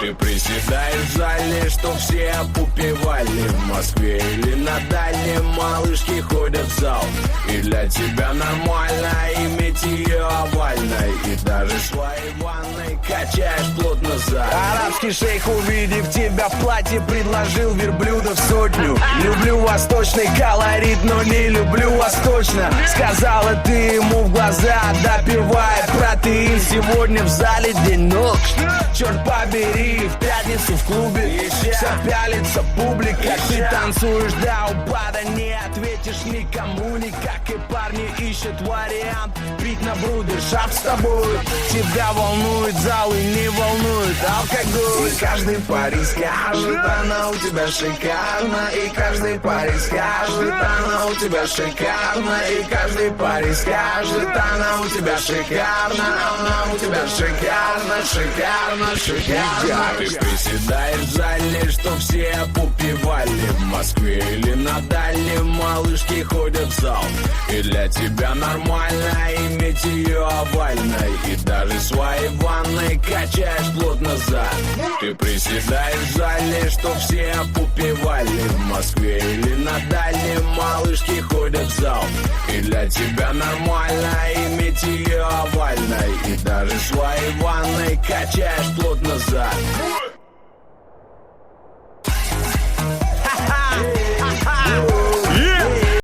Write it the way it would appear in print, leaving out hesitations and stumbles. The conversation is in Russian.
Ты приседаешь в зале, что все попивали. В Москве или на дальнем малышки ходят в зал. И для тебя нормально иметь ее овальной. И даже в своей ванной качаешь плотно зад. Арабский шейх, увидев тебя в платье, предложил верблюдов сотню. Люблю восточный колорит, но не люблю восточно. Сказала ты ему в глаза, допивая протеин. Сегодня в зале день ног. Черт побери, в пятницу в клубе вся пялится публика. Ты танцуешь до упада, не ответишь никому никак. И парни ищут вариант пить на брудершафт с тобой. Тебя волнует зал и не волнует алкоголь. И каждый парень скажет, она у тебя шикарна. И каждый парень скажет, она у тебя шикарна. И каждый парень скажет, она у тебя шикарна. Она у тебя шикарна, шикарна, шикарна. Ты приседаешь в зале, что все попивали. В Москве или на дальнем малышки ходят в зал. И для тебя нормально иметь ее овальной. И даже в своей ванной качаешь плотно зад. Ты приседаешь в зале, что все попивали. В Москве или на дальнем малышки ходят в зал. И для тебя нормально иметь ее овальной. И даже в своей ванной качаешь плотно зад.